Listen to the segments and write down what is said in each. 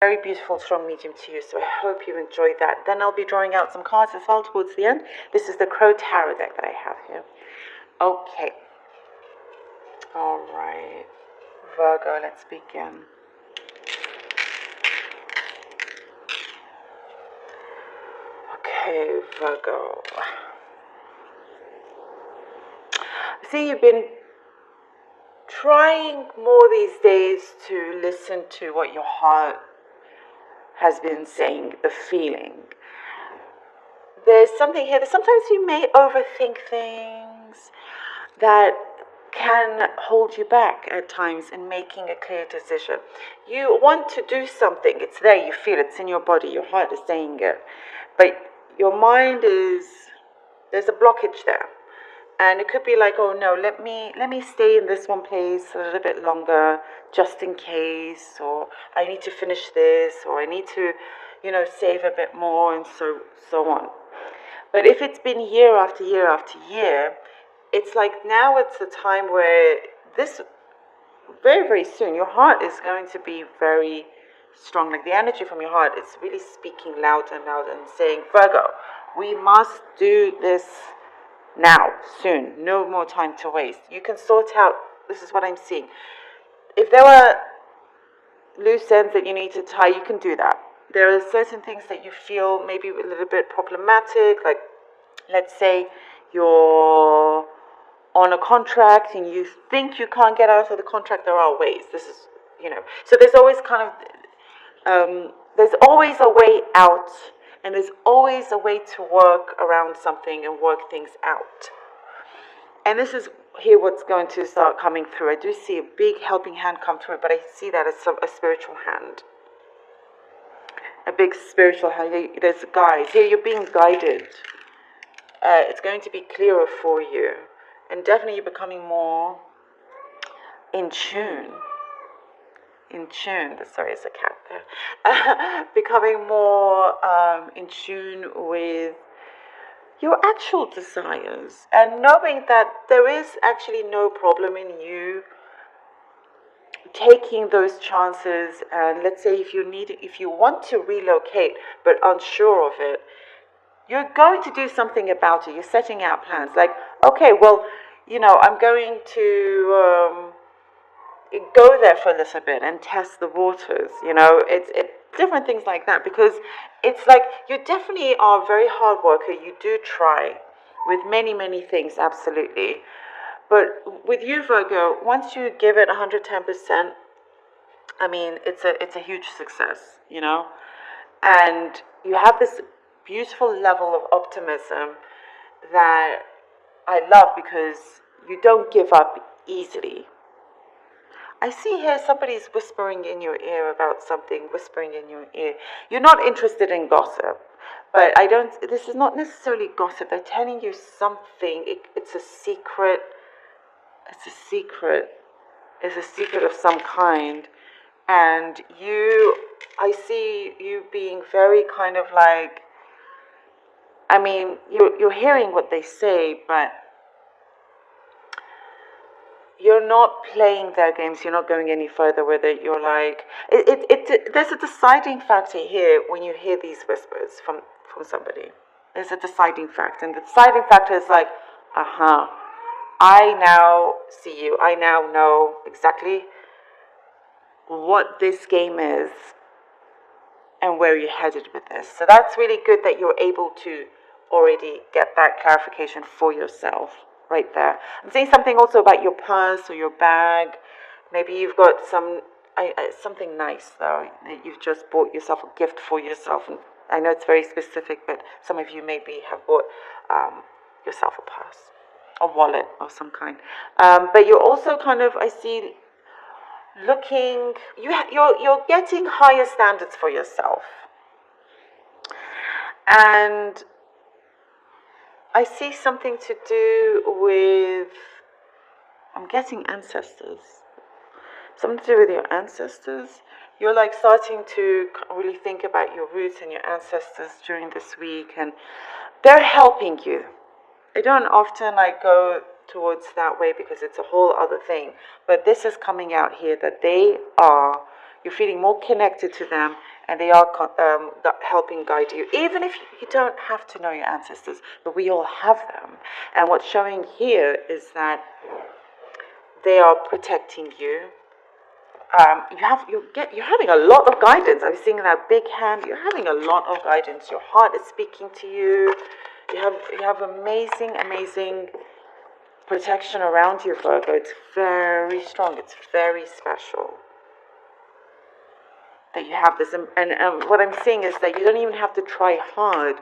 Very beautiful, strong medium to you, so I hope you enjoyed that. Then I'll be drawing out some cards as well towards the end. This is the Crow Tarot deck that I have here. Okay. All right. Virgo, let's begin. Okay, Virgo. See, you've been trying more these days to listen to what your heart has been saying, the feeling. There's something here that sometimes you may overthink things that can hold you back at times in making a clear decision. You want to do something, it's there, you feel it's in your body, your heart is saying it, but your mind there's a blockage there. And it could be like, oh no, let me stay in this one place a little bit longer, just in case, or I need to finish this, or I need to, save a bit more, and so on. But if it's been year after year after year, it's like now it's the time where this, very, very soon, your heart is going to be very strong. Like the energy from your heart is really speaking louder and louder and saying, Virgo, we must do this now, soon, no more time to waste. You can sort out, this is what I'm seeing. If there were loose ends that you need to tie, you can do that. There are certain things that you feel maybe a little bit problematic, like let's say you're on a contract and you think you can't get out of the contract. There are ways. This is, so there's always there's always a way out. And there's always a way to work around something and work things out. And this is here what's going to start coming through. I do see a big helping hand come through, but I see that as a spiritual hand. A big spiritual hand. There's guides. Here you're being guided. It's going to be clearer for you. And definitely you're becoming more in tune. Sorry, it's a cat there. Becoming more in tune with your actual desires, and knowing that there is actually no problem in you taking those chances. And let's say if you want to relocate but unsure of it, you're going to do something about it. You're setting out plans. Like, okay, well, I'm going to go there for a little bit and test the waters. It's different things like that, because it's like you definitely are a very hard worker. You do try with many, many things, absolutely. But with you, Virgo, once you give it 110%, I mean, it's a huge success, and you have this beautiful level of optimism that I love, because you don't give up easily. I see here somebody's whispering in your ear about something, whispering in your ear. You're not interested in gossip, but this is not necessarily gossip. They're telling you something. It's a secret. It's a secret. It's a secret of some kind. And I see you being very kind of like, I mean, you're hearing what they say, but you're not playing their games. You're not going any further with it. You're like, there's a deciding factor here when you hear these whispers from somebody. There's a deciding factor. And the deciding factor is like, I now see you. I now know exactly what this game is and where you're headed with this. So that's really good that you're able to already get that clarification for yourself. Right there. I'm saying something also about your purse or your bag. Maybe you've got something nice though. You've just bought yourself a gift for yourself. And I know it's very specific, but some of you maybe have bought yourself a purse, a wallet of some kind. But you're also kind of, I see, looking. You're getting higher standards for yourself, and I see something to do with, I'm getting ancestors. Something to do with your ancestors. You're like starting to really think about your roots and your ancestors during this week, and they're helping you. I don't often go towards that way because it's a whole other thing. But this is coming out here that they are You're feeling more connected to them, and they are helping guide you. Even if you don't have to know your ancestors, but we all have them. And what's showing here is that they are protecting you. You're having a lot of guidance. I'm seeing that big hand. You're having a lot of guidance. Your heart is speaking to you. You have amazing protection around you, Virgo. It's very strong. It's very special that you have this. And what I'm seeing is that you don't even have to try hard.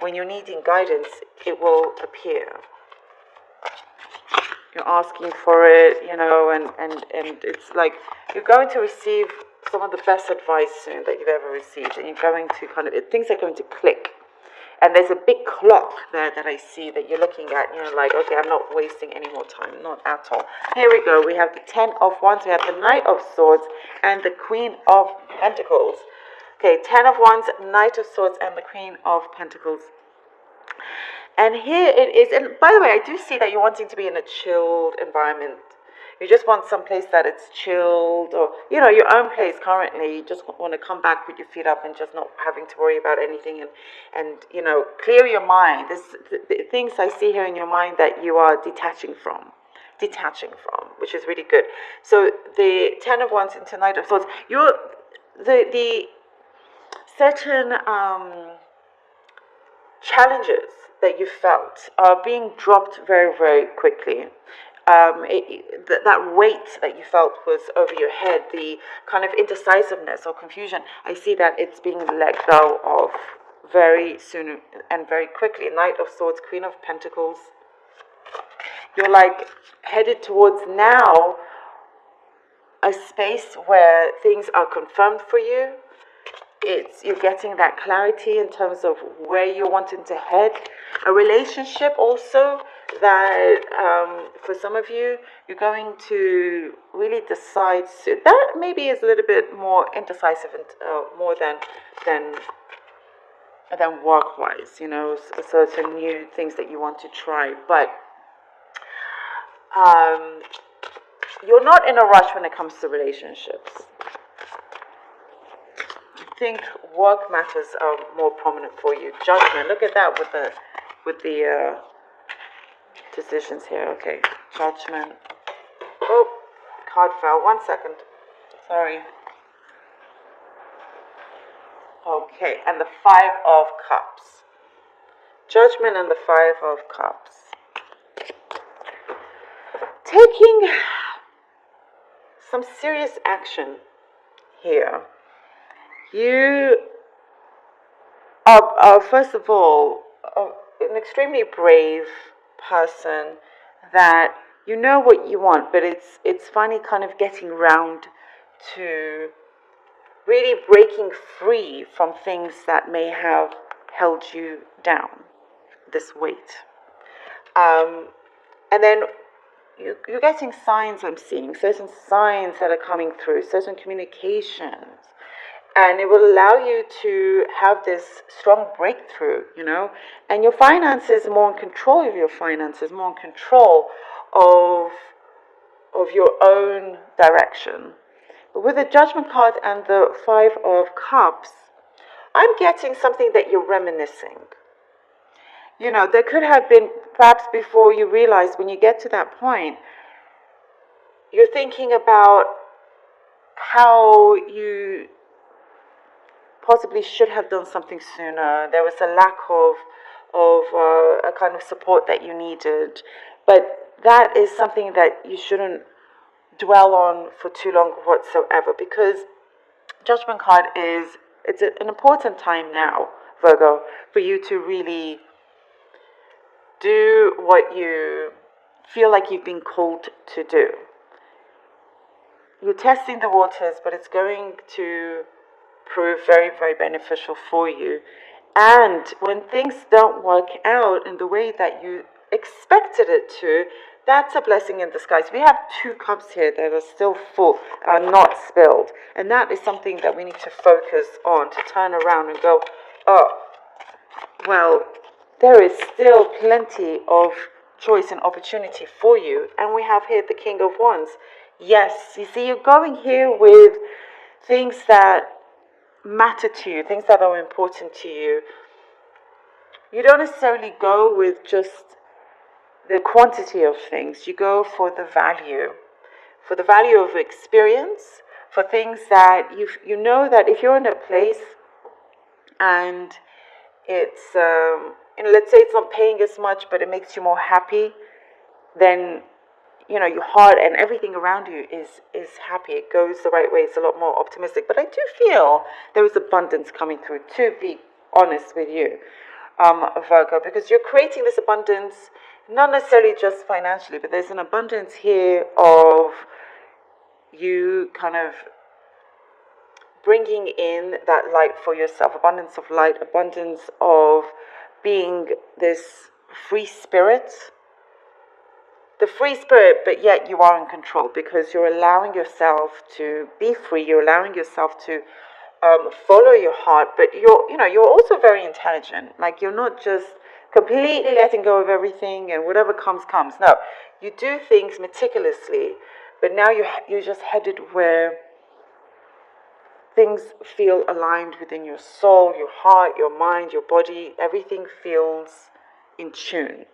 When you're needing guidance, it will appear. You're asking for it, and it's like you're going to receive some of the best advice soon that you've ever received, and you're going to things are going to click. And there's a big clock there that I see that you're looking at, and you're like, okay, I'm not wasting any more time, not at all. Here we go. We have the 10 of Wands, we have the Knight of Swords, and the Queen of Pentacles. Okay, 10 of Wands, Knight of Swords, and the Queen of Pentacles. And here it is, and by the way, I do see that you're wanting to be in a chilled environment. You just want some place that it's chilled, or, your own place currently. You just want to come back, put your feet up, and just not having to worry about anything, and clear your mind. There's the things I see here in your mind that you are detaching from, which is really good. So the 10 of Wands into Knight of Swords, the certain challenges that you felt are being dropped very, very quickly. That weight that you felt was over your head, the kind of indecisiveness or confusion, I see that it's being let go of very soon and very quickly. Knight of Swords, Queen of Pentacles. You're like headed towards now a space where things are confirmed for you. You're getting that clarity in terms of where you're wanting to head. A relationship also that for some of you, you're going to really decide. That maybe is a little bit more indecisive and more than work-wise, certain new things that you want to try. But you're not in a rush when it comes to relationships. I think work matters are more prominent for you. Judgment. Look at that with the decisions here. Okay, Judgment. Oh, card fell. 1 second. Sorry. Okay, and the 5 of Cups. Judgment and the 5 of Cups. Taking some serious action here. You are first of all, an extremely brave person that you know what you want, but it's finally kind of getting round to really breaking free from things that may have held you down, this weight. And then you're getting signs, I'm seeing, certain signs that are coming through, certain communications. And it will allow you to have this strong breakthrough, and your finances, more in control of your finances, more in control of your own direction. But with the Judgment card and the 5 of Cups, I'm getting something that you're reminiscing. There could have been, perhaps before you realize, when you get to that point, you're thinking about how you possibly should have done something sooner. There was a lack of a kind of support that you needed. But that is something that you shouldn't dwell on for too long whatsoever, because Judgment card it's an important time now, Virgo, for you to really do what you feel like you've been called to do. You're testing the waters, but it's going to prove very, very beneficial for you. And when things don't work out in the way that you expected it to, that's a blessing in disguise. We have 2 cups here that are still full, are not spilled. And that is something that we need to focus on, to turn around and go, oh, well, there is still plenty of choice and opportunity for you. And we have here the King of Wands. Yes, you see, you're going here with things that matter to you, things that are important to you, you don't necessarily go with just the quantity of things. You go for the value of experience, for things that you know that if you're in a place and it's let's say it's not paying as much, but it makes you more happy, then your heart and everything around you is happy. It goes the right way. It's a lot more optimistic. But I do feel there is abundance coming through, to be honest with you, Virgo, because you're creating this abundance, not necessarily just financially, but there's an abundance here of you kind of bringing in that light for yourself, abundance of light, abundance of being this free spirit. The free spirit, but yet you are in control because you're allowing yourself to be free. You're allowing yourself to follow your heart, but you're also very intelligent. Like, you're not just completely letting go of everything and whatever comes. No, you do things meticulously, but now you're just headed where things feel aligned within your soul, your heart, your mind, your body. Everything feels in tune.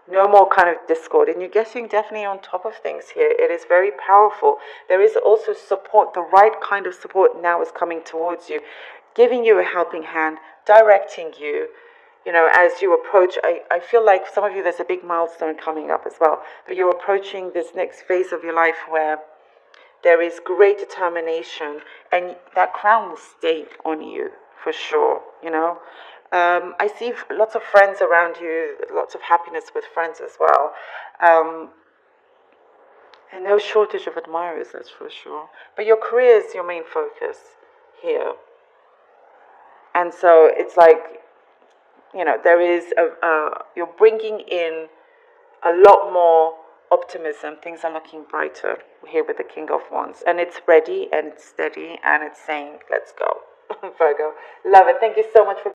No more kind of discord, and you're getting definitely on top of things here. It is very powerful. There is also support. The right kind of support now is coming towards you, giving you a helping hand, directing you, as you approach. I feel like some of you, there's a big milestone coming up as well, but you're approaching this next phase of your life where there is great determination, and that crown will stay on you for sure, I see lots of friends around you, lots of happiness with friends as well. And no shortage of admirers, that's for sure. But your career is your main focus here. And so it's like, there is you're bringing in a lot more optimism. Things are looking brighter here with the King of Wands. And it's ready and it's steady and it's saying, let's go. Virgo, love it. Thank you so much for